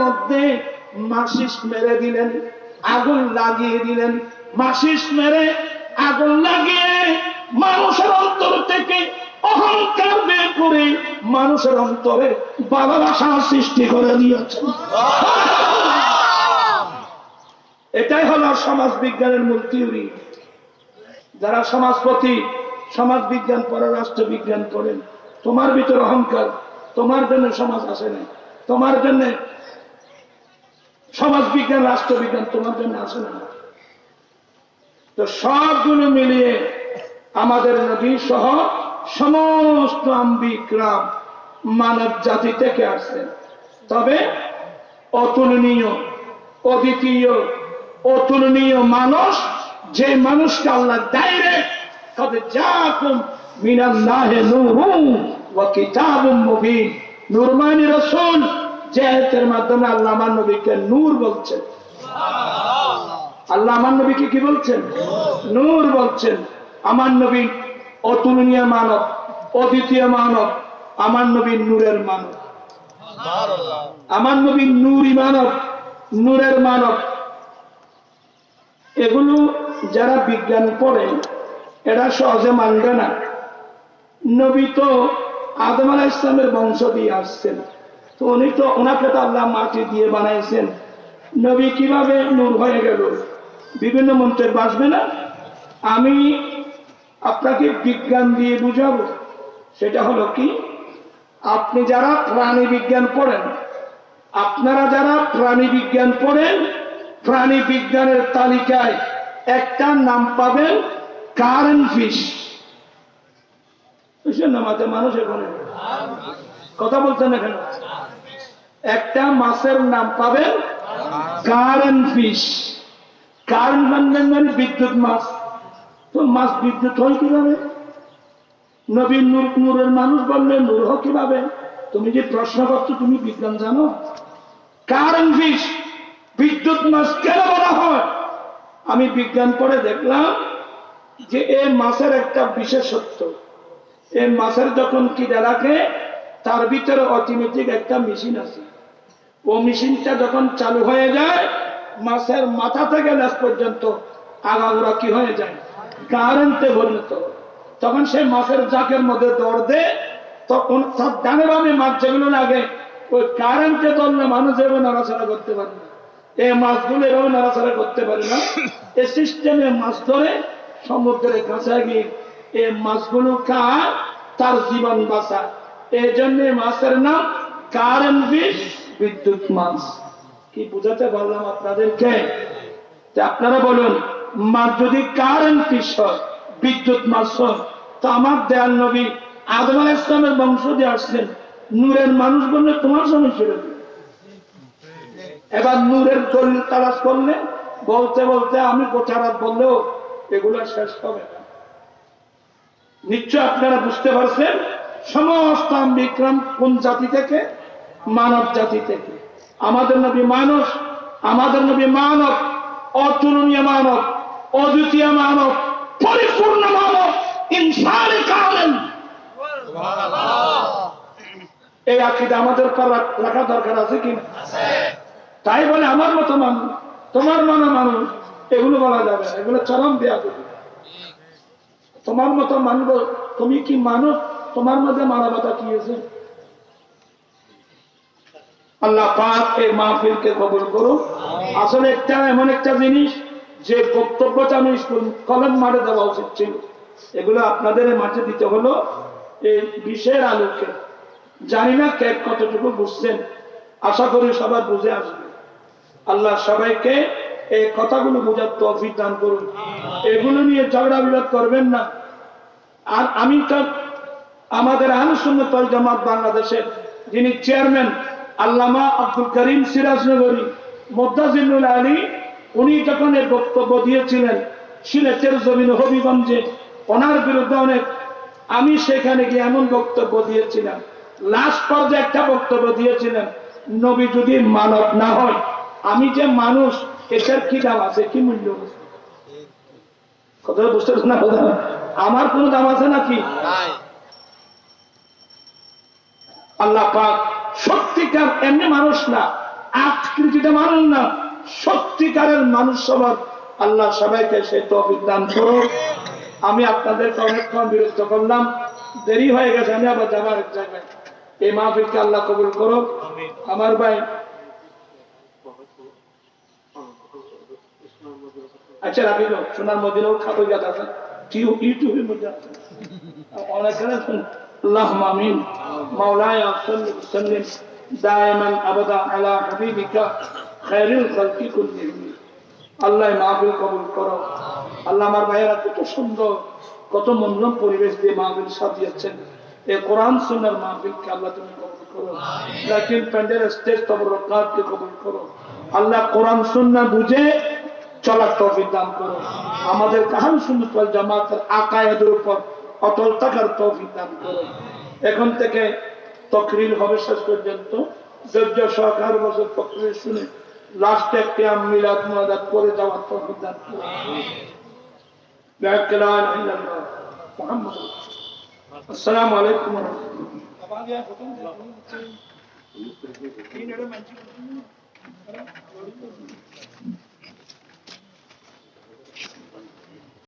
মধ্যে মাচিস মেরে দিলেন, আগুন লাগিয়ে দিলেন। মাচিস মেরে আগুন লাগিয়ে মানুষের অন্তর থেকে অহংকার বের করে মানুষের অন্তরে ভালোবাসা সৃষ্টি করে দিয়েছেন। এটাই হলো সমাজ বিজ্ঞানের মূল থিওরি। যারা সমাজপতি, সমাজ বিজ্ঞান পড়ে, রাষ্ট্রবিজ্ঞান পড়েন, তোমার ভিতর অহংকার, তোমার জন্য সমাজ আসে না, তোমার জন্য সমাজ বিজ্ঞান রাষ্ট্রবিজ্ঞান তোমার জন্য আসে না। তো সবগুলো মিলিয়ে আমাদের নবী সহ সমস্ত আম্বিকরাম মানব জাতি থেকে আসছেন। তবে অতুলনীয়, অদ্বিতীয়, অতুলনীয় মানুষ, যে মানুষকে আল্লাহ ডাইরেক্ট কবে যাকুম মিনাল্লাহি নূরুন ওয়া কিতাবুম মুবিন, নূরমানি রাসূল, যে আয়াতের মাধ্যমে আল্লাহ আমার নবীকে নূর বলছেন। আল্লাহ আমার নবীকে কি বলছেন? নূর বলছেন। আমার নবী অতুলনীয় মানব, অদ্বিতীয় মানব, আমার নবী নূরের মানব, আমার নবী নূরী মানব, নূরের মানব। এগুলো যারা বিজ্ঞান পড়ে এরা সহজে মানবে না। নবী তো আদম আলাইহিস সালামের বংশ দিয়ে আসছেন, তো উনি তো, ওনাকে তো আল্লাহ মাটি দিয়ে বানাইছেন, নবী কিভাবে নূর হয়ে গেল? বিভিন্ন মন্ত্রে বাসবে না। আমি আপনাকে বিজ্ঞান দিয়ে বুঝাবো। সেটা হলো কি, আপনি যারা প্রাণী বিজ্ঞান পড়েন, আপনারা যারা প্রাণী বিজ্ঞান পড়েন, প্রাণী বিজ্ঞানের তালিকায় একটা নাম পাবেন কারেন্ট ফিশ। নামাতে মানুষ এখানে কথা বলছেন, এখানে একটা মাছের নাম পাবেন কারেন্ট ফিশ। কারেন্ট মানে বিদ্যুৎ মাছ। তো মাছ বিদ্যুৎ হয় কিভাবে? নবী নূর, নূরের মানুষ বললে নূর হয় কিভাবে? তুমি যে প্রশ্ন করছো, তুমি বিজ্ঞান জানো? কারেন্ট ফিশ, বিদ্যুৎ মাছ কেন বলা হয়? আমি বিজ্ঞান পড়ে দেখলাম যে এই মাছের একটা বিশেষত্ব, এই মাছের যখন খিদে লাগে তার ভিতরে অটোমেটিক একটা মেশিন আছে। ও মেশিনটা যখন চালু হয়ে যায়, মাছের মাথা থেকে লেজ পর্যন্ত আগাগোড়া কি হয়ে যায়? কারেন্টে পরিণত। তখন সে মাছের জাকের মধ্যে দৌড় দেয়, তখন তার ডানে বামে মাছ যেগুলো লাগে, ওই কারেন্টে ধরলে মানুষ এভাবে নাড়াচাড়া করতে পারে না, এই মাছগুলো এভাবে নাড়াচাড়া করতে পারে না। এই সিস্টেমে মাছ ধরে সমুদ্রের কাছে গিয়ে এই মাছগুলো খায়, তার জীবন বাঁচা। এই জন্য মাছের নাম কারেন্ট ফিশ, বিদ্যুৎ মাছ। কি বুঝাতে পারলাম আপনাদেরকে? আপনারা বলুন, মাছ যদি কারেন্ট ফিশ হয়, বিদ্যুৎ মাছ হয়, তো আমার দয়াল নবী আদম আলাইহিস সালামের বংশ দিয়ে আসছেন, নূরের মানুষ বললে তোমার সমস্যা হবে। এবার নূরের দলিল তালাশ করলে বলতে বলতে আমি গোটা রাত বললেও এগুলো শেষ হবে না। নিশ্চয় আপনারা বুঝতে পারছেন সমস্ত বিক্রম কোন জাতি থেকে? মানব জাতি থেকে। আমাদের নবী মানুষ, আমাদের নবী মানব, অতুলনীয় মানব, অদ্বিতীয় মানব, পরিপূর্ণ মানব, ইনসানে কামেল। এই আকীদা আমাদের রাখা দরকার আছে কি? তাই বলে আমার মতো মানুষ, তোমার মতো মানুষ, এগুলো বলা যাবে না, এগুলো চরম দেয়া যাবে। তোমার মতো মানব, তুমি কি মানুষ? তোমার মধ্যে মানবতা কি আছে? আল্লাহ পাক এই মাহফিলকে কবুল করুন। আসলে একটা এমন একটা জিনিস যে বক্তব্যটা আমি কলম মাঠে দেওয়া উচিত ছিল, এগুলো আপনাদের মাঠে দিতে হলো এই বিশের আলোকে। জানি না কে কতটুকু বুঝছেন, আশা করি সবাই বুঝে আসবে। আল্লাহ সবাইকে এই কথাগুলো বোঝার তৌফিক দান করুন। এগুলো নিয়ে ঝগড়া বিবাদ করবেন না। আর আমি তো আমাদের আহলে সুন্নাত ওয়াল জামাত বাংলাদেশের যিনি চেয়ারম্যান আল্লামা আব্দুল করিম সিরাজনগরী মুদ্দাজিনুল আলী, উনি যখন এর বক্তব্য দিয়েছিলেন সিলেটের জমিন হবিগঞ্জে, ওনার বিরুদ্ধে অনেক, আমি সেখানে গিয়ে এমন বক্তব্য দিয়েছিলাম, লাস্ট পর্যায়ে একটা বক্তব্য দিয়েছিলেন, নবী যদি মানব না হয়, আমি যে মানুষ, এটার কি দাম আছে, কি মূল্য আছে? কথা বুঝতে না? আমার কোন দাম আছে নাকি? আল্লাহ পাক সত্যিকার এমনি মানুষ না, আকৃতিটা মানুষ না, সত্যিকারের মানুষ সবার আল্লাহ সবাইকে সেই তৌফিক দান করো। আমি আপনাদেরকে অনেকক্ষণ বিরক্ত করলাম, দেরি হয়ে গেছে, আমি আবার যাবার এক জায়গায়। এই মাহফিলকে আল্লাহ কবুল করো। আমার ভাই আচ্ছা রাখি গো, সোনার মদিনাও খাবো জাত আছে, ইউটিউবের মধ্যে আছে অনেক। আল্লাহুম্মা আমিন। মাওলায়া সাল্লি ওয়া সাল্লিম দাইমান আবাদা আলা হাবিবিকা খায়রুল খালকি কুল্লিহিম। আল্লাহ মাহফিল কবুল করো। আল্লাহ আমার ভাইয়েরা কত সুন্দর, কত মনোরম পরিবেশ দিয়ে মাহফিল সাজিয়েছেন। এই কোরআন সুন্নাহর মাহফিলকে আল্লাহ তুমি কবুল করো। লাকিন প্যান্ডেল স্টেজ তবরকাতকে কবুল করো। আল্লাহ কোরআন সুন্নাহ বুঝে চলার তৌফিক দান করো। আমাদের আহলে সুন্নাত ওয়াল জামাতের আকায়েদের উপর অটল থাকার তৌফিক দান করো। এখন থেকে তাকরীর হবে শেষ পর্যন্ত ধৈর্য সহকারে বসে তাকরীর শুনে লাস্টে কিয়াম মিলাদ মুনাজাত করে যাওয়ার তৌফিক দান করো। লা ইলাহা ইল্লাল্লাহ মুহাম্মাদুর রাসূলুল্লাহ। আসসালামু আলাইকুম ওয়া রাহমাতুল্লাহ।